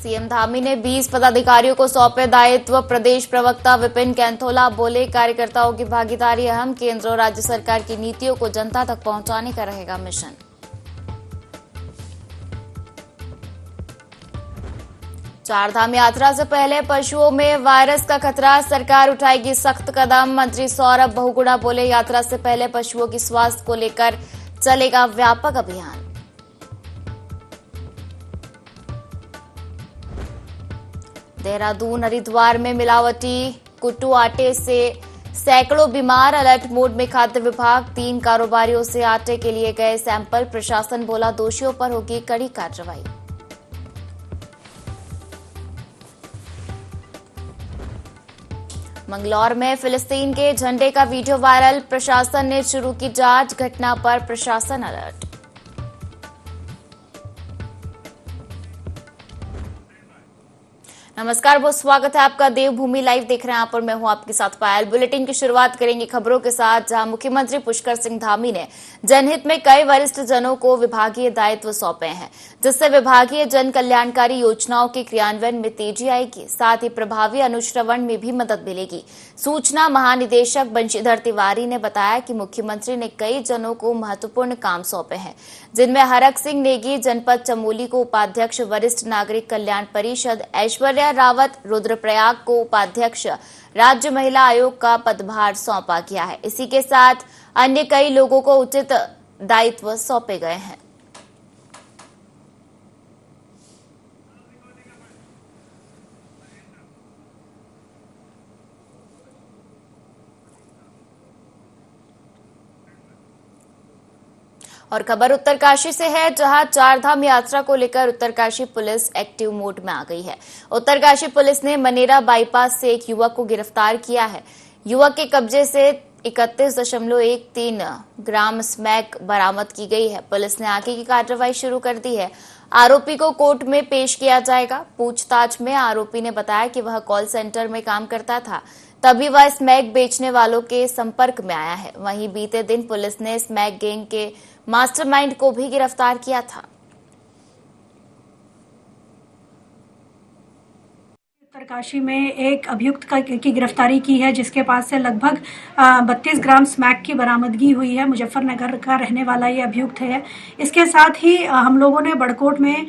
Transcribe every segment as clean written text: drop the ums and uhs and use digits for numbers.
CM Dhami ने 20 पदाधिकारियों को सौंपे दायित्व। प्रदेश प्रवक्ता विपिन कैंथोला बोले, कार्यकर्ताओं की भागीदारी अहम, केंद्र और राज्य सरकार की नीतियों को जनता तक पहुंचाने का रहेगा मिशन। चारधाम यात्रा से पहले पशुओं में वायरस का खतरा, सरकार उठाएगी सख्त कदम। मंत्री सौरभ बहुगुणा बोले, यात्रा से पहले पशुओं की स्वास्थ्य को लेकर चलेगा व्यापक अभियान। देहरादून हरिद्वार में मिलावटी कुट्टू आटे से सैकड़ों बीमार, अलर्ट मोड में खाद्य विभाग। 3 कारोबारियों से आटे के लिए गए सैंपल, प्रशासन बोला दोषियों पर होगी कड़ी कार्रवाई। मंगलौर में फिलिस्तीन के झंडे का वीडियो वायरल, प्रशासन ने शुरू की जांच, घटना पर प्रशासन अलर्ट। नमस्कार, बहुत स्वागत है आपका। देवभूमि लाइव देख रहे हैं आप और मैं हूं आपके साथ पायल। बुलेटिन की शुरुआत करेंगे खबरों के साथ, जहां मुख्यमंत्री पुष्कर सिंह धामी ने जनहित में कई वरिष्ठ जनों को विभागीय दायित्व सौंपे हैं, जिससे विभागीय जन कल्याणकारी योजनाओं के क्रियान्वयन में तेजी आएगी, साथ ही प्रभावी अनुश्रवण में भी मदद मिलेगी। सूचना महानिदेशक बंशीधर तिवारी ने बताया कि मुख्यमंत्री ने कई जनों को महत्वपूर्ण काम सौंपे हैं, जिनमें हरक सिंह नेगी जनपद चमोली को उपाध्यक्ष वरिष्ठ नागरिक कल्याण परिषद, ऐश्वर्या रावत रुद्रप्रयाग को उपाध्यक्ष राज्य महिला आयोग का पदभार सौंपा गया है। इसी के साथ अन्य कई लोगों को उचित दायित्व सौंपे गए हैं। और खबर उत्तरकाशी से है, जहां चारधाम यात्रा को लेकर उत्तरकाशी पुलिस एक्टिव मोड में आ गई है। उत्तरकाशी पुलिस ने मनेरा बाईपास से एक युवक को गिरफ्तार किया है। युवक के कब्जे से 31.13 ग्राम स्मैक बरामद की गई है। पुलिस ने आगे की कार्रवाई शुरू कर दी है। आरोपी को कोर्ट में पेश किया जाएगा। पूछताछ में आरोपी ने बताया कि वह कॉल सेंटर में काम करता था, तभी वह स्मैक बेचने वालों के संपर्क में आया है। वहीं बीते दिन पुलिस ने स्मैक गैंग के मास्टरमाइंड को भी गिरफ्तार किया था। उत्तरकाशी में एक अभियुक्त की गिरफ्तारी की है, जिसके पास से लगभग 32 ग्राम स्मैक की बरामदगी हुई है। मुजफ्फरनगर का रहने वाला ये अभियुक्त है। इसके साथ ही हम लोगों ने बड़कोट में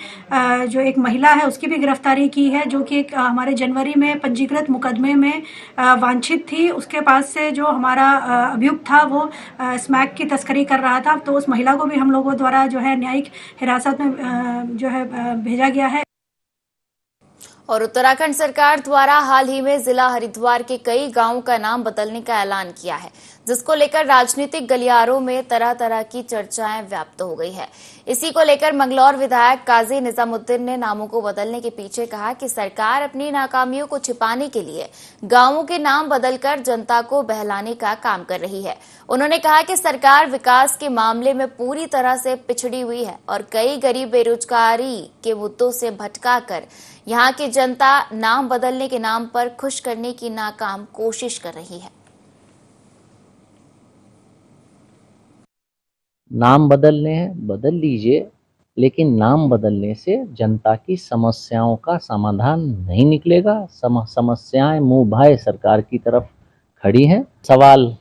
जो एक महिला है उसकी भी गिरफ्तारी की है, जो कि हमारे जनवरी में पंजीकृत मुकदमे में वांछित थी। उसके पास से जो हमारा अभियुक्त था वो स्मैक की तस्करी कर रहा था, तो उस महिला को भी हम लोगों द्वारा जो है न्यायिक हिरासत में जो है भेजा गया है। और उत्तराखंड सरकार द्वारा हाल ही में जिला हरिद्वार के कई गांवों का नाम बदलने का ऐलान किया है, जिसको लेकर राजनीतिक गलियारों में तरह तरह की चर्चाएं व्याप्त हो गई है। इसी को लेकर मंगलौर विधायक काजी निजामुद्दीन ने नामों को बदलने के पीछे कहा कि सरकार अपनी नाकामियों को छिपाने के लिए गांवों के नाम बदलकर जनता को बहलाने का काम कर रही है। उन्होंने कहा कि सरकार विकास के मामले में पूरी तरह से पिछड़ी हुई है और कई गरीब बेरोजगारी के मुद्दों से भटका कर यहाँ की जनता नाम बदलने के नाम पर खुश करने की नाकाम कोशिश कर रही है। नाम बदलने हैं, बदल लीजिए, लेकिन नाम बदलने से जनता की समस्याओं का समाधान नहीं निकलेगा। समस्याएं मुंह भाए सरकार की तरफ खड़ी हैं। सवाल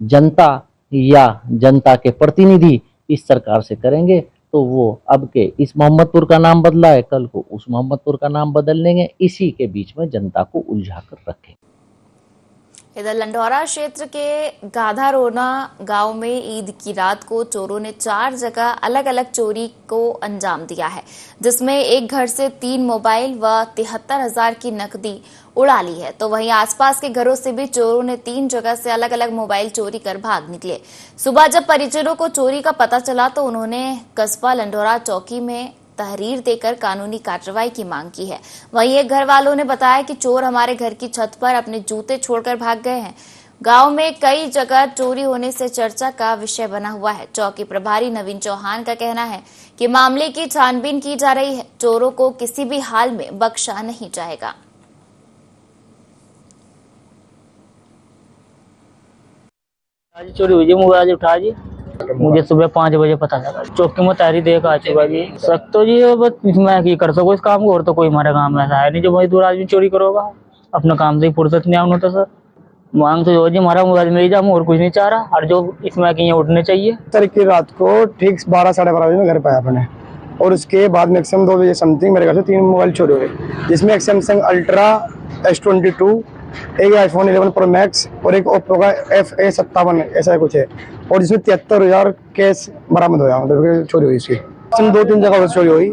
जनता या जनता के प्रतिनिधि इस सरकार से करेंगे तो वो अब के इस मोहम्मदपुर का नाम बदला है, कल को उस मोहम्मदपुर का नाम बदल लेंगे। इसी के बीच में जनता को उलझा कर रखें। इधर लंढौरा क्षेत्र के गाधारोना गांव में ईद की रात को चोरों ने 4 जगह अलग अलग चोरी को अंजाम दिया है, जिसमें एक घर से 3 मोबाइल व 73,000 की नकदी उड़ा ली है। तो वहीं आसपास के घरों से भी चोरों ने 3 जगह से अलग अलग मोबाइल चोरी कर भाग निकले। सुबह जब परिजनों को चोरी का पता चला तो उन्होंने कस्बा लंढौरा चौकी में तहरीर देकर कानूनी कार्रवाई की मांग की है। वहीं एक घर वालों ने बताया कि चोर हमारे घर की छत पर अपने जूते छोड़कर भाग गए हैं। गांव में कई जगह चोरी होने से चर्चा का विषय बना हुआ है। चौकी प्रभारी नवीन चौहान का कहना है कि मामले की छानबीन की जा रही है। चोरों को किसी भी हाल में बख्शा नहीं जाएगा। आज चोरी हुई जी, मोबाइल उठा जी मुझे सुबह 5 बजे पता चला, चौकी में तहरीर देख आ चुका जी। सख्त तो जी बस मैं की कर सकूँ इस काम को, और तो कोई हमारे काम में ऐसा है नहीं जो मजदूर आदमी चोरी करोगा। अपना काम से फुर्सत नहीं आना तो सर मांग तो जो जी हमारा मोबाइल मिल जाए, और कुछ नहीं चाह रहा, और जो इसमें की उठने चाहिए। सर की रात को ठीक 12 साढ़े 12 बजे में घर पे आया अपने, और उसके बाद मैक्सिमम 2 बजे समथिंग मेरे घर से 3 मोबाइल चोरी हुए, जिसमें एक सैमसंग अल्ट्रा S22, एक आईफोन 11 प्रो मैक्स और एक ओप्पो का FA57 ऐसा कुछ है, और जिसमें 73,000 कैश बरामद हुआ, मतलब चोरी हुई इसकी। इसमें 2-3 जगह चोरी हुई।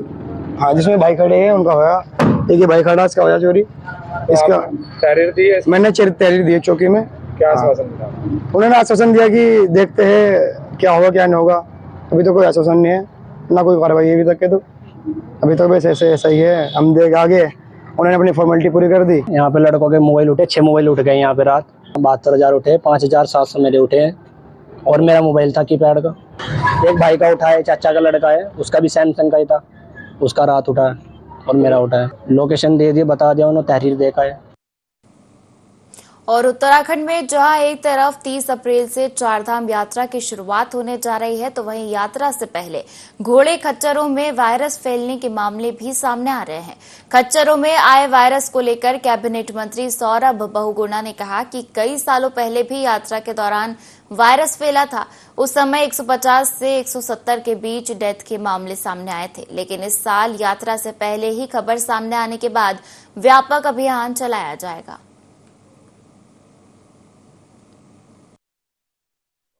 हाँ, जिसमें भाई खड़े हैं उनका हुआ, एक ही भाई खड़ा इसका हुआ चोरी। इसका तहरीर दी है, मैंने तहरीर दी है चौकी में। क्या आश्वासन दिया? उन्होंने आश्वासन दिया कि देखते हैं क्या होगा क्या नहीं होगा। अभी तो कोई आश्वासन नहीं है, ना कोई कार्रवाई अभी तक के, तो अभी तक बस ऐसे ऐसा ही है। हम देख आगे उन्होंने अपनी फॉर्मेलिटी पूरी कर दी। यहाँ पे लड़कों के मोबाइल उठे, 6 मोबाइल उठ गए यहाँ पे रात। 72,000 उठे, 5,700 मेरे उठे हैं, और मेरा मोबाइल था कीपैड का। एक भाई का उठा है, चाचा का लड़का है, उसका भी सैमसंग का ही था, उसका रात उठा है, और मेरा उठा है। लोकेशन दे दिया, बता दिया उन्होंने, तहरीर देखा है। और उत्तराखंड में जहां एक तरफ 30 अप्रैल से चारधाम यात्रा की शुरुआत होने जा रही है, तो वहीं यात्रा से पहले घोड़े खच्चरों में वायरस फैलने के मामले भी सामने आ रहे हैं। खच्चरों में आए वायरस को लेकर कैबिनेट मंत्री सौरभ बहुगुणा ने कहा कि कई सालों पहले भी यात्रा के दौरान वायरस फैला था। उस समय 150 से 170 के बीच डेथ के मामले सामने आए थे, लेकिन इस साल यात्रा से पहले ही खबर सामने आने के बाद व्यापक अभियान चलाया जाएगा।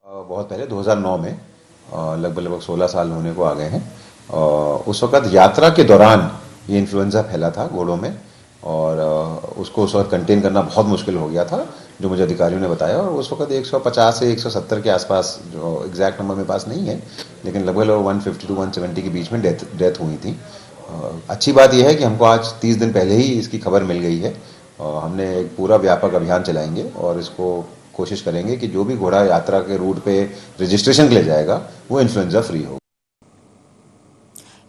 बहुत पहले 2009 में लगभग 16 साल होने को आ गए हैं। उस वक्त यात्रा के दौरान ये इन्फ्लुएंजा फैला था घोड़ों में, और उसको उस वक्त कंटेन करना बहुत मुश्किल हो गया था, जो मुझे अधिकारियों ने बताया। और उस वक्त 150 से 170 के आसपास, जो एग्जैक्ट नंबर मेरे पास नहीं है, लेकिन लगभग 150 टू 170 के बीच में डेथ हुई थी। अच्छी बात यह है कि हमको आज 30 दिन पहले ही इसकी खबर मिल गई है। हमने एक पूरा व्यापक अभियान चलाएंगे, और इसको कोशिश करेंगे कि जो भी घोड़ा यात्रा के रूट पे रजिस्ट्रेशन के लिए जाएगा वो इन्फ्लुएंजा फ्री हो।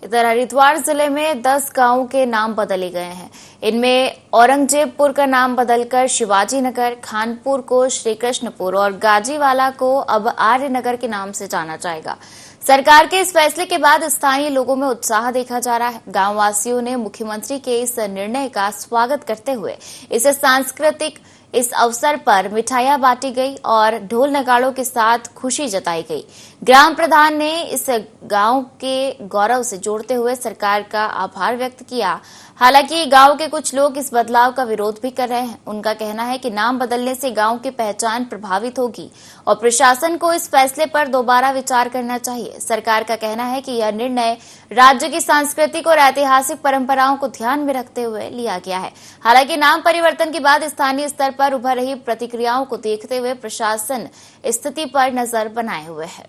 इधर हरिद्वार जिले में 10 गांवों के नाम बदले गए हैं। इनमें औरंगजेबपुर का नाम बदलकर शिवाजी नगर, खानपुर को श्रीकृष्णपुर और गाजीवाला को अब आर्य नगर के नाम से जाना जाएगा। सरकार के इस फैसले के बाद स्थानीय लोगों में उत्साह देखा जा रहा है। गांव वासियों ने मुख्यमंत्री के इस निर्णय का स्वागत करते हुए इसे सांस्कृतिक इस अवसर पर मिठाइयां बांटी गई और ढोल नगाड़ों के साथ खुशी जताई गई। ग्राम प्रधान ने इस गांव के गौरव से जोड़ते हुए सरकार का आभार व्यक्त किया। हालांकि गांव के कुछ लोग इस बदलाव का विरोध भी कर रहे हैं। उनका कहना है कि नाम बदलने से गांव की पहचान प्रभावित होगी और प्रशासन को इस फैसले पर दोबारा विचार करना चाहिए। सरकार का कहना है कि यह निर्णय राज्य की सांस्कृतिक और ऐतिहासिक परंपराओं को ध्यान में रखते हुए लिया गया है। हालांकि नाम परिवर्तन के बाद स्थानीय स्तर पर उभर रही प्रतिक्रियाओं को देखते हुए प्रशासन स्थिति पर नजर बनाए हुए है।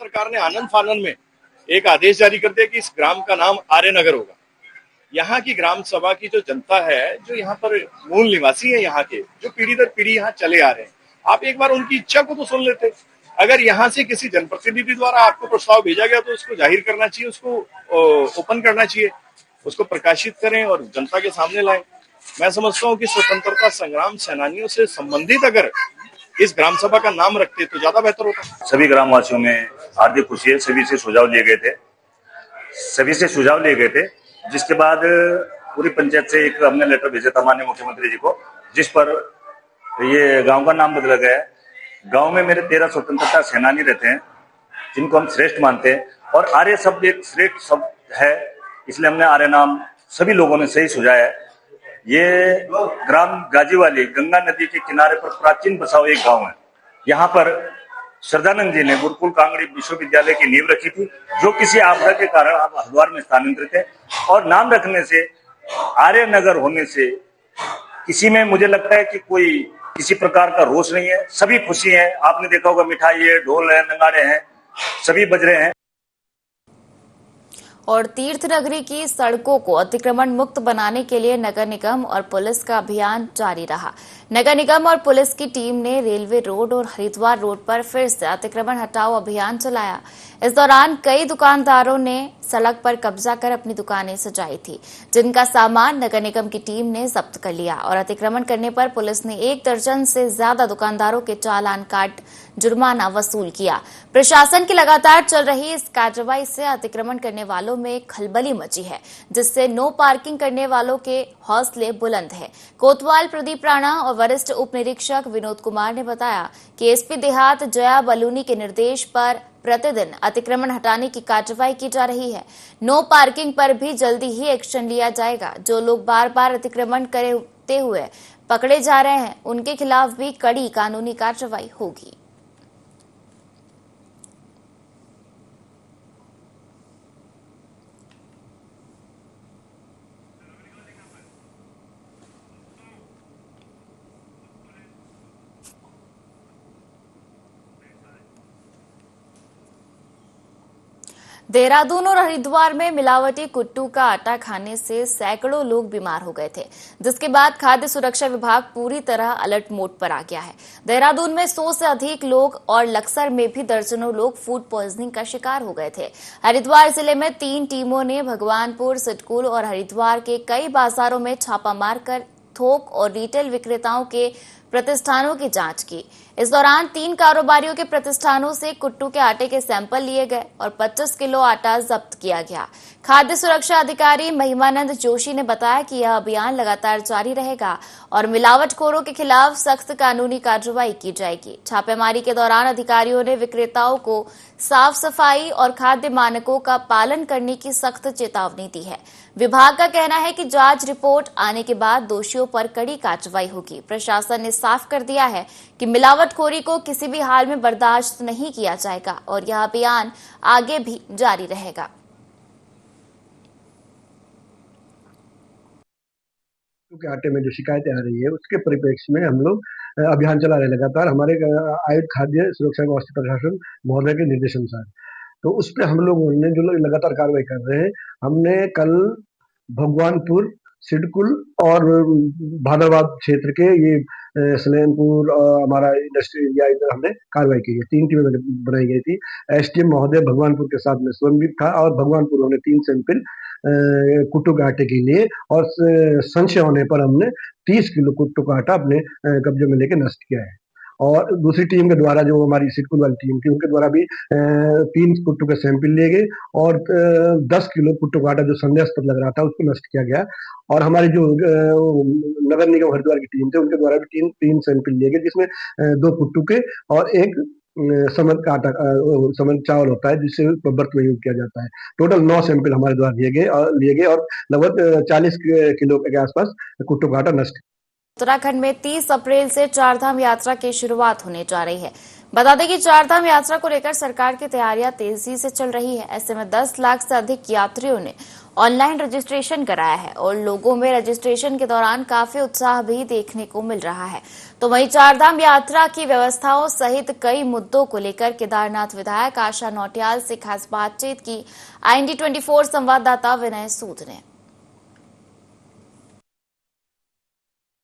सरकार ने आनंद फानन में एक आदेश जारी कर दिया कि इस ग्राम का नाम आर्यनगर होगा। यहाँ की ग्राम सभा की जो जनता है, जो यहाँ पर मूल निवासी है, यहाँ के जो पीढ़ी दर पीढ़ी यहाँ चले आ रहे हैं, आप एक बार उनकी इच्छा को तो सुन लेते। अगर यहाँ से किसी जनप्रतिनिधि द्वारा आपको प्रस्ताव भेजा गया तो उसको जाहिर करना चाहिए, उसको ओपन करना चाहिए, उसको प्रकाशित करें और जनता के सामने लाएं। मैं समझता हूँ कि स्वतंत्रता संग्राम सेनानियों से संबंधित अगर इस ग्राम सभा का नाम रखते तो ज्यादा बेहतर होता। सभी ग्रामवासियों में हार्दिक खुशी है। सभी से सुझाव लिए गए थे, जिसके बाद पूरी पंचायत से एक हमने लेटर भेजा था माननीय मुख्यमंत्री जी को, जिस पर ये गांव का नाम बदला गया है। गांव में मेरे 13 स्वतंत्रता सेनानी रहते हैं, जिनको हम श्रेष्ठ मानते हैं, और आर्य शब्द एक श्रेष्ठ शब्द है, इसलिए हमने आर्य नाम सभी लोगों ने सही सुझाया है। ये ग्राम गाजीवाली गंगा नदी के किनारे पर प्राचीन बसा हुआ एक गांव है। यहाँ पर श्रद्धानंद जी ने गुरुकुल कांगड़ी विश्वविद्यालय की नींव रखी थी, जो किसी आपदा के कारण आप हरिद्वार में स्थानांतरित है। और नाम रखने से, आर्य नगर होने से किसी में मुझे लगता है कि कोई किसी प्रकार का रोष नहीं है, सभी खुशी है। आपने देखा होगा मिठाई है, ढोल है, नगाड़े हैं, सभी बज रहे हैं। और तीर्थ नगरी की सड़कों को अतिक्रमण मुक्त बनाने के लिए नगर निगम और पुलिस का अभियान जारी रहा। नगर निगम और पुलिस की टीम ने रेलवे रोड और हरिद्वार रोड पर फिर से अतिक्रमण हटाओ अभियान चलाया। इस दौरान कई दुकानदारों ने सड़क पर कब्जा कर अपनी दुकानें सजाई थी, जिनका सामान नगर निगम की टीम ने जब्त कर लिया और अतिक्रमण करने पर पुलिस ने 1 दर्जन से ज्यादा दुकानदारों के चालान काट जुर्माना वसूल किया। प्रशासन की लगातार चल रही इस कार्रवाई से अतिक्रमण करने वालों में खलबली मची है, जिससे नो पार्किंग करने वालों के हौसले बुलंद है। कोतवाल प्रदीप राणा और वरिष्ठ उप निरीक्षक विनोद कुमार ने बताया कि एसपी देहात जया बलूनी के निर्देश पर प्रतिदिन अतिक्रमण हटाने की कार्रवाई की जा रही है। नो पार्किंग पर भी जल्दी ही एक्शन लिया जाएगा। जो लोग बार बार अतिक्रमण करते हुए पकड़े जा रहे हैं, उनके खिलाफ भी कड़ी कानूनी कार्रवाई होगी। देहरादून और हरिद्वार में मिलावटी कुट्टू का आटा खाने से सैकड़ों लोग बीमार हो गए थे, जिसके बाद खाद्य सुरक्षा विभाग पूरी तरह अलर्ट मोड पर आ गया है। देहरादून में 100 से अधिक लोग और लक्सर में भी दर्जनों लोग फूड पॉइजनिंग का शिकार हो गए थे। हरिद्वार जिले में 3 टीमों ने भगवानपुर, सिडकुल और हरिद्वार के कई बाजारों में छापा मारकर थोक और रिटेल विक्रेताओं के प्रतिष्ठानों की जांच की। इस दौरान 3 कारोबारियों के प्रतिष्ठानों से कुट्टू के आटे के सैंपल लिए गए और 25 किलो आटा जब्त किया गया। खाद्य सुरक्षा अधिकारी महिमानंद जोशी ने बताया कि यह अभियान लगातार जारी रहेगा और मिलावटखोरों के खिलाफ सख्त कानूनी कार्रवाई की जाएगी। छापेमारी के दौरान अधिकारियों ने विक्रेताओं को साफ सफाई और खाद्य मानकों का पालन करने की सख्त चेतावनी दी है। विभाग का कहना है कि जांच रिपोर्ट आने के बाद दोषियों पर कड़ी कार्रवाई होगी। प्रशासन ने साफ कर दिया है कि मिलावटखोरी को किसी भी हाल में बर्दाश्त नहीं किया जाएगा और यह अभियान आगे भी जारी रहेगा। के आटे में जो शिकायतें आ रही है उसके परिप्रेक्ष्य में हम लोग अभियान चला रहे लगातार हमारे आयुक्त खाद्य सुरक्षा एवं औषधि प्रशासन महोदय के निर्देशानुसार। तो उस पर हम लोगों ने जो लगातार कार्रवाई कर रहे हैं, हमने कल भगवानपुर, सिडकुल और भादरवाद क्षेत्र के ये सलेमपुर हमारा इंडस्ट्री एरिया इधर हमने कार्रवाई की है। 3 टीमें बनाई गई थी। एसडीएम महोदय भगवानपुर के साथ में स्वयं भी था और भगवानपुर हमने 3 सैंपल कुट्टू के आटे के लिए और संशय होने पर हमने 30 किलो कुट्टू का आटा अपने कब्जे में लेकर नष्ट किया है। और दूसरी टीम के द्वारा जो हमारी सिडकुल वाली टीम थी उनके द्वारा भी 3 कुट्टू के सैंपल लिए गए और 10 किलो कुट्टू का आटा जो संदेहास्पद लग रहा था उसको नष्ट किया गया। और हमारी जो नगर निगम हरिद्वार की टीम थे उनके द्वारा भी 3 सैंपल लिए गए, जिसमें 2 कुट्टू के और 1 समर का आटा समर चावल होता है जिससे व्रत में यूज किया जाता है। टोटल 9 सैंपल हमारे द्वारा लिए गए और लगभग 40 किलो के आसपास कुट्टू का आटा नष्ट। उत्तराखंड में 30 अप्रैल से चारधाम यात्रा की शुरुआत होने जा रही है। बता दें कि चारधाम यात्रा को लेकर सरकार की तैयारियां तेजी से चल रही है। ऐसे में 10 लाख से अधिक यात्रियों ने ऑनलाइन रजिस्ट्रेशन कराया है और लोगों में रजिस्ट्रेशन के दौरान काफी उत्साह भी देखने को मिल रहा है। तो वहीं चारधाम यात्रा की व्यवस्थाओं सहित कई मुद्दों को लेकर केदारनाथ विधायक आशा नौटियाल से खास बातचीत की IND24 संवाददाता विनय सूद ने।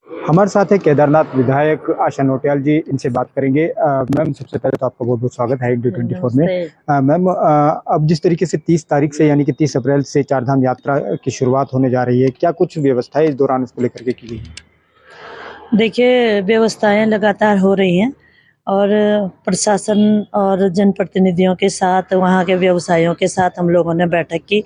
हमारे साथ है केदारनाथ विधायक आशा नौटियाल जी, इनसे बात करेंगे। मैम, सबसे पहले तो आपका बहुत बहुत स्वागत है IND24 में। मैम, अब जिस तरीके से 30 तारीख से यानी कि 30 अप्रैल से चारधाम यात्रा की शुरुआत होने जा रही है, क्या कुछ व्यवस्थाएं इस दौरान इसको लेकर के की गई? देखिए, व्यवस्थाएं लगातार हो रही हैं और प्रशासन और जनप्रतिनिधियों के साथ, वहाँ के व्यवसायियों के साथ हम लोगों ने बैठक की,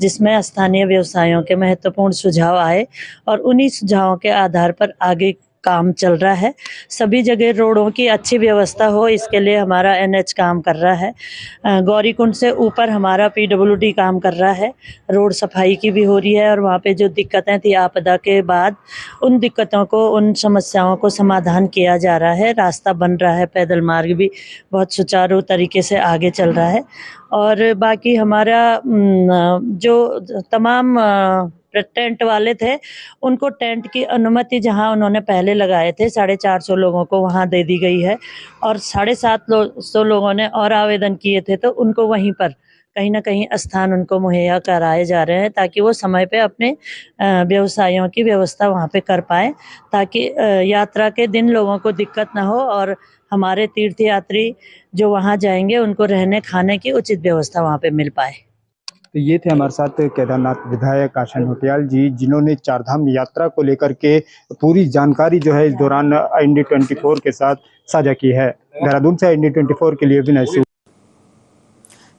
जिसमें स्थानीय व्यवसायियों के महत्वपूर्ण सुझाव आए और उन्हीं सुझावों के आधार पर आगे काम चल रहा है। सभी जगह रोडों की अच्छी व्यवस्था हो, इसके लिए हमारा NH काम कर रहा है। गौरीकुंड से ऊपर हमारा PWD काम कर रहा है। रोड सफाई की भी हो रही है और वहाँ पे जो दिक्कतें थी आपदा के बाद, उन दिक्कतों को, उन समस्याओं को समाधान किया जा रहा है। रास्ता बन रहा है, पैदल मार्ग भी बहुत सुचारू तरीके से आगे चल रहा है। और बाकी हमारा जो तमाम टेंट वाले थे, उनको टेंट की अनुमति जहां उन्होंने पहले लगाए थे 450 लोगों को वहां दे दी गई है और 750 लोगों ने और आवेदन किए थे तो उनको वहीं पर कहीं ना कहीं स्थान उनको मुहैया कराए जा रहे हैं ताकि वो समय पे अपने व्यवसायों की व्यवस्था वहाँ पे कर पाए, ताकि यात्रा के दिन लोगों को दिक्कत ना हो और हमारे तीर्थयात्री जो वहाँ जाएंगे उनको रहने खाने की उचित व्यवस्था वहाँ पे मिल पाए। तो ये थे हमारे साथ केदारनाथ विधायक आशा नोटियाल जी, जिन्होंने चारधाम यात्रा को लेकर के पूरी जानकारी जो है इस दौरान IND24 के साथ साझा की है। देहरादून से IND24 के लिए विनय सूद।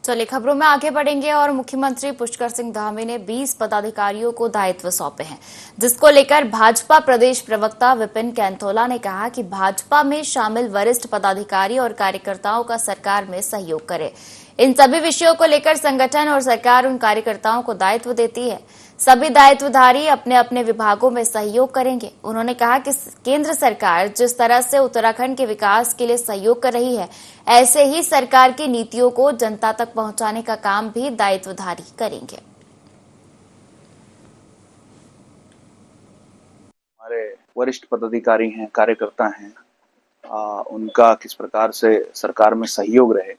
चलिए खबरों में आगे बढ़ेंगे और मुख्यमंत्री पुष्कर सिंह धामी ने 20 पदाधिकारियों को दायित्व सौंपे हैं, जिसको लेकर भाजपा प्रदेश प्रवक्ता विपिन कैंथोला ने कहा कि भाजपा में शामिल वरिष्ठ पदाधिकारी और कार्यकर्ताओं का सरकार में सहयोग करे। इन सभी विषयों को लेकर संगठन और सरकार उन कार्यकर्ताओं को दायित्व देती है। सभी दायित्वधारी अपने अपने विभागों में सहयोग करेंगे। उन्होंने कहा कि केंद्र सरकार जिस तरह से उत्तराखंड के विकास के लिए सहयोग कर रही है, ऐसे ही सरकार की नीतियों को जनता तक पहुंचाने का काम भी दायित्वधारी करेंगे। हमारे वरिष्ठ पदाधिकारी हैं, कार्यकर्ता हैं, उनका किस प्रकार से सरकार में सहयोग रहे,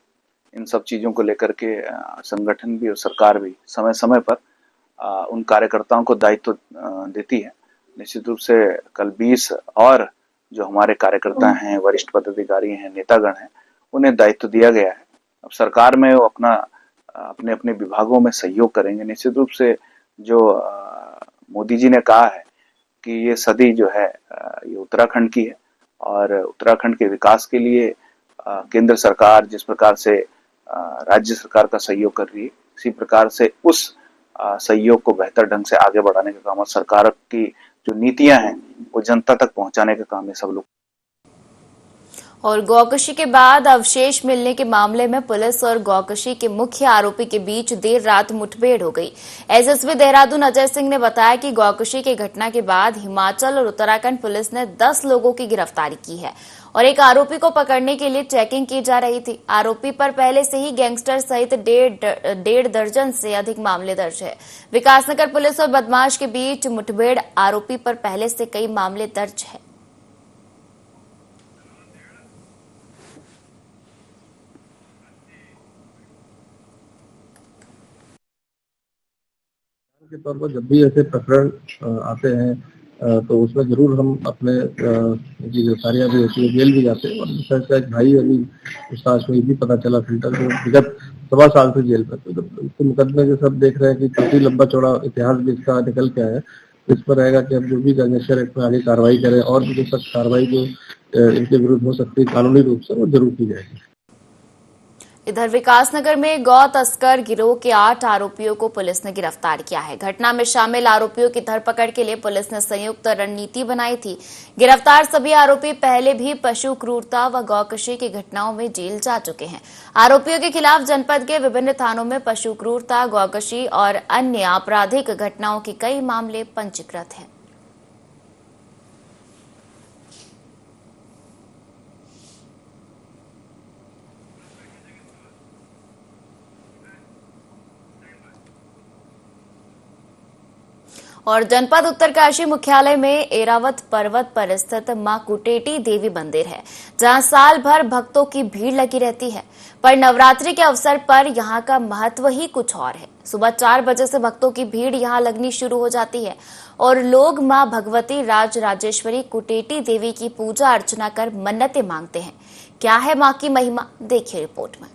इन सब चीजों को लेकर के संगठन भी और सरकार भी समय समय पर उन कार्यकर्ताओं को दायित्व देती है। निश्चित रूप से कल 20 और जो हमारे कार्यकर्ता हैं, वरिष्ठ पदाधिकारी हैं, नेतागण हैं, उन्हें दायित्व दिया गया है। अब सरकार में वो अपने अपने विभागों में सहयोग करेंगे। निश्चित रूप से जो मोदी जी ने कहा है कि ये सदी जो है ये उत्तराखंड की है और उत्तराखंड के विकास के लिए केंद्र सरकार जिस प्रकार से राज्य सरकार का सहयोग कर रही है, इसी प्रकार से उस सहयोग को बेहतर ढंग से आगे बढ़ाने का काम और सरकार की जो नीतियां हैं वो जनता तक पहुंचाने का काम है सब लोग। और गौकशी के बाद अवशेष मिलने के मामले में पुलिस और गौकशी के मुख्य आरोपी के बीच देर रात मुठभेड़ हो गई। एसएसपी देहरादून अजय सिंह ने बताया कि गौकशी की घटना के बाद हिमाचल और उत्तराखंड पुलिस ने 10 लोगों की गिरफ्तारी की है और एक आरोपी को पकड़ने के लिए चेकिंग की जा रही थी। आरोपी पर पहले से ही गैंगस्टर सहित 1.5 दर्जन से अधिक मामले दर्ज है। विकासनगर पुलिस और बदमाश के बीच मुठभेड़, आरोपी पर पहले से कई मामले दर्ज है। के तौर पर जब भी ऐसे प्रकरण आते हैं तो उसमें जरूर हम अपने की गिरफ्तारियां भी होती है, जेल भी जाते हैं। और उसका एक भाई अभी पूछताछ में भी पता चला फिल्टर जो विगत 7 साल से जेल में, तो इसके मुकदमे के सब देख रहे हैं कि काफी लंबा चौड़ा इतिहास भी इसका निकल के आया। इस पर रहेगा कि हम जो भी गैंगस्टर एक्ट में आगे कार्रवाई करें और भी जो सख्त कार्रवाई जो इनके विरुद्ध हो सकती है कानूनी रूप से, वो जरूर की जाएगी। इधर विकासनगर में गौ तस्कर गिरोह के 8 आरोपियों को पुलिस ने गिरफ्तार किया है। घटना में शामिल आरोपियों की धरपकड़ के लिए पुलिस ने संयुक्त रणनीति बनाई थी। गिरफ्तार सभी आरोपी पहले भी पशु क्रूरता व गौकशी की घटनाओं में जेल जा चुके हैं। आरोपियों के खिलाफ जनपद के विभिन्न थानों में पशु क्रूरता, गौकशी और अन्य आपराधिक घटनाओं के कई मामले पंजीकृत हैं। और जनपद उत्तरकाशी मुख्यालय में एरावत पर्वत पर स्थित मां कुटेटी देवी मंदिर है, जहां साल भर भक्तों की भीड़ लगी रहती है। पर नवरात्रि के अवसर पर यहां का महत्व ही कुछ और है। सुबह 4 बजे से भक्तों की भीड़ यहां लगनी शुरू हो जाती है और लोग मां भगवती राज राजेश्वरी कुटेटी देवी की पूजा अर्चना कर मन्नतें मांगते हैं। क्या है मां की महिमा, देखिए रिपोर्ट में।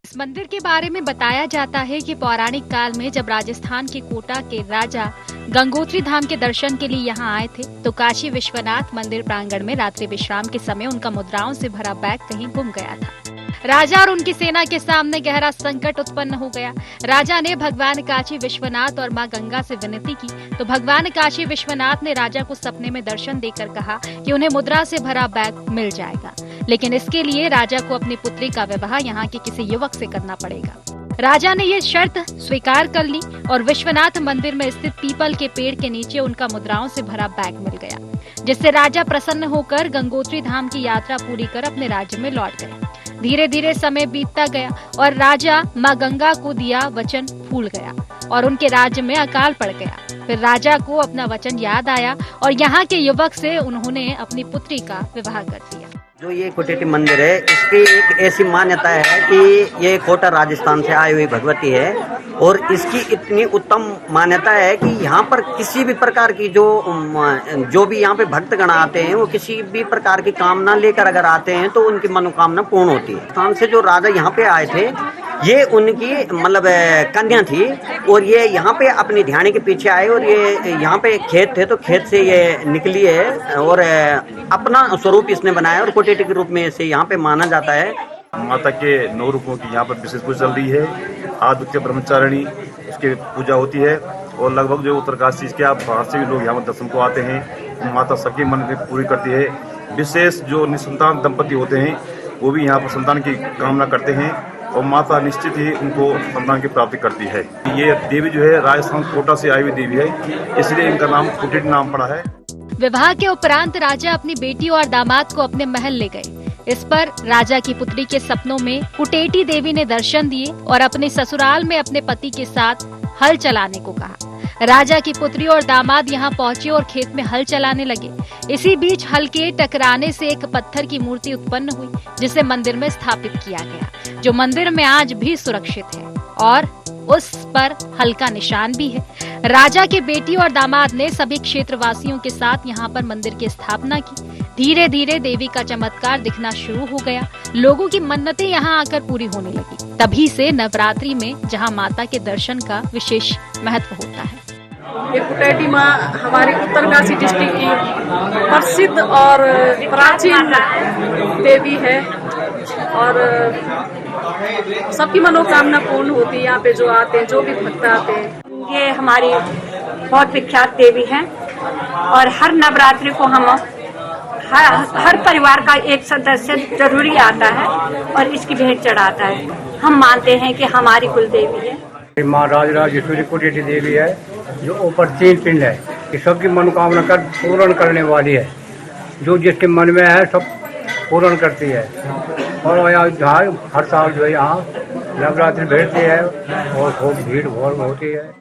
इस मंदिर के बारे में बताया जाता है कि पौराणिक काल में जब राजस्थान के कोटा के राजा गंगोत्री धाम के दर्शन के लिए यहाँ आए थे, तो काशी विश्वनाथ मंदिर प्रांगण में रात्रि विश्राम के समय उनका मुद्राओं से भरा बैग कहीं गुम गया था। राजा और उनकी सेना के सामने गहरा संकट उत्पन्न हो गया। राजा ने भगवान काशी विश्वनाथ और मां गंगा से विनती की, तो भगवान काशी विश्वनाथ ने राजा को सपने में दर्शन देकर कहा कि उन्हें मुद्रा से भरा बैग मिल जाएगा, लेकिन इसके लिए राजा को अपनी पुत्री का विवाह यहाँ के किसी युवक से करना पड़ेगा। राजा ने ये शर्त स्वीकार कर ली और विश्वनाथ मंदिर में स्थित पीपल के पेड़ के नीचे उनका मुद्राओं से भरा बैग मिल गया, जिससे राजा प्रसन्न होकर गंगोत्री धाम की यात्रा पूरी कर अपने राज्य में लौट गए। धीरे धीरे समय बीतता गया और राजा मां गंगा को दिया वचन भूल गया और उनके राज्य में अकाल पड़ गया। फिर राजा को अपना वचन याद आया और यहाँ के युवक से उन्होंने अपनी पुत्री का विवाह कर दिया। जो ये कुटेटी मंदिर है, इसकी एक ऐसी मान्यता है कि ये कोटा राजस्थान से आई हुई भगवती है और इसकी इतनी उत्तम मान्यता है कि यहाँ पर किसी भी प्रकार की जो भी यहाँ पे भक्तगण आते हैं वो किसी भी प्रकार की कामना लेकर अगर आते हैं तो उनकी मनोकामना पूर्ण होती है। स्थान से जो राजा यहाँ पे आए थे ये उनकी मतलब कन्या थी और ये यहाँ पे अपनी ध्यान के पीछे आए और ये यहाँ पे खेत थे तो खेत से ये निकली है और अपना स्वरूप इसने बनाया और कोटेटी के रूप में इसे यहाँ पे माना जाता है। माता के 9 रूपों की यहाँ पर विशेष पूजा चल रही है। आदित्य ब्रह्मचारिणी उसकी पूजा होती है और लगभग जो उत्तरकाशी के आप बाहर से भी लोग यहाँ पर दर्शन को आते हैं। माता सबकी मन की पूरी करती है। विशेष जो निसंतान दंपति होते हैं वो भी यहाँ पर संतान की कामना करते हैं और माता निश्चित ही उनको संतान की प्राप्ति करती है। ये देवी जो है राजस्थान कोटा से आई हुई देवी है, इसलिए इनका नाम कुटेटी नाम पड़ा है। विवाह के उपरांत राजा अपनी बेटी और दामाद को अपने महल ले गए। इस पर राजा की पुत्री के सपनों में कुटेटी देवी ने दर्शन दिए और अपने ससुराल में अपने पति के साथ हल चलाने को कहा। राजा की पुत्री और दामाद यहाँ पहुँचे और खेत में हल चलाने लगे। इसी बीच हल के टकराने से एक पत्थर की मूर्ति उत्पन्न हुई जिसे मंदिर में स्थापित किया गया, जो मंदिर में आज भी सुरक्षित है और उस पर हल का निशान भी है। राजा के बेटी और दामाद ने सभी क्षेत्रवासियों के साथ यहाँ पर मंदिर की स्थापना की। धीरे धीरे देवी का चमत्कार दिखना शुरू हो गया। लोगों की मन्नतें यहाँ आकर पूरी होने लगी। तभी से नवरात्रि में जहाँ माता के दर्शन का विशेष महत्व होता है। ये कुटेटी माँ हमारी उत्तरकाशी डिस्ट्रिक्ट की प्रसिद्ध और प्राचीन देवी है और सबकी मनोकामना पूर्ण होती है। यहाँ पे जो आते हैं, जो भी भक्त आते हैं, ये हमारी बहुत विख्यात देवी है और हर नवरात्रि को हम हर परिवार का एक सदस्य जरूरी आता है और इसकी भेंट चढ़ाता है। हम मानते हैं कि हमारी कुल देवी है। माँ राजराजेश्वरी कुटेटी देवी है जो ऊपर 3 पिंड है, कि सबकी मनोकामना कर पूर्ण करने वाली है। जो जिसके मन में है सब पूर्ण करती है और यहाँ हर साल जो है यहाँ नवरात्रि भेजती है और खूब भीड़ भाड़ होती है।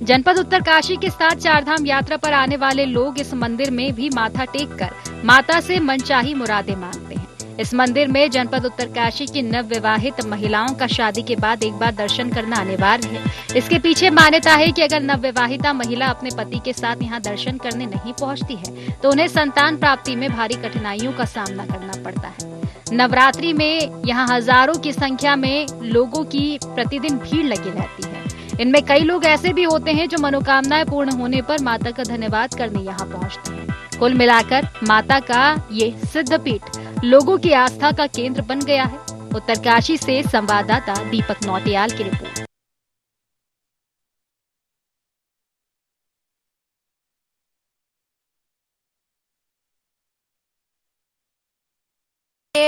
जनपद उत्तरकाशी के साथ चारधाम यात्रा पर आने वाले लोग इस मंदिर में भी माथा टेककर माता से मनचाही मुरादें मांगते हैं। इस मंदिर में जनपद उत्तरकाशी की नवविवाहित महिलाओं का शादी के बाद एक बार दर्शन करना अनिवार्य है। इसके पीछे मान्यता है कि अगर नवविवाहिता महिला अपने पति के साथ यहाँ दर्शन करने नहीं पहुँचती है तो उन्हें संतान प्राप्ति में भारी कठिनाइयों का सामना करना पड़ता है। नवरात्रि में यहाँ हजारों की संख्या में लोगों की प्रतिदिन भीड़ लगी रहती है। इनमें कई लोग ऐसे भी होते हैं जो मनोकामनाएं पूर्ण होने पर माता का धन्यवाद करने यहाँ पहुँचते हैं। कुल मिलाकर माता का ये सिद्धपीठ लोगों की आस्था का केंद्र बन गया है। उत्तरकाशी से संवाददाता दीपक नौटियाल की रिपोर्ट।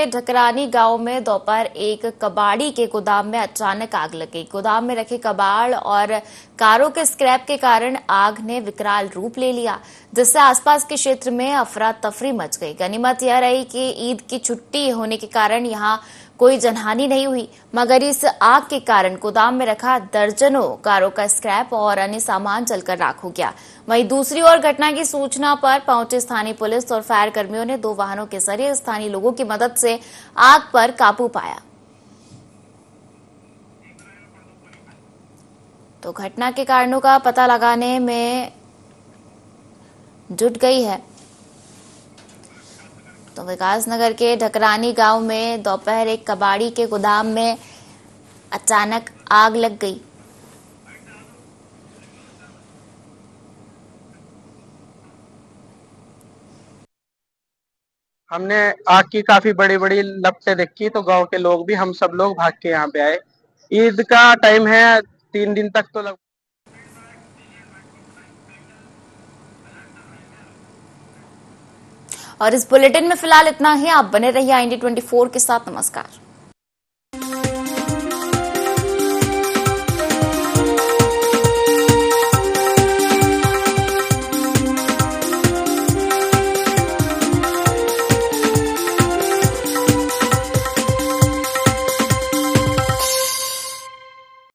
ढकरानी गांव में दोपहर एक कबाड़ी के गोदाम में अचानक आग लग गई। गोदाम में रखे कबाड़ और कारों के स्क्रैप के कारण आग ने विकराल रूप ले लिया, जिससे आसपास के क्षेत्र में अफरा तफरी मच गई। गनीमत यह रही कि ईद की छुट्टी होने के कारण यहां कोई जनहानि नहीं हुई, मगर इस आग के कारण गोदाम में रखा दर्जनों कारों का स्क्रैप और अन्य सामान जलकर राख हो गया। वहीं दूसरी ओर घटना की सूचना पर पहुंचे स्थानीय पुलिस और फायर कर्मियों ने 2 वाहनों के जरिए स्थानीय लोगों की मदद से आग पर काबू पाया। तो घटना के कारणों का पता लगाने में जुट गई है। तो विकासनगर के ढकरानी गांव में दोपहर एक कबाड़ी के गोदाम में अचानक आग लग गई। हमने आग की काफी बड़ी बड़ी लपटें देखी तो गांव के लोग भी, हम सब लोग भाग के यहाँ पे आए। ईद का टाइम है, 3 दिन तक तो और इस बुलेटिन में फिलहाल इतना ही। आप बने रहिए IND24 के साथ। नमस्कार।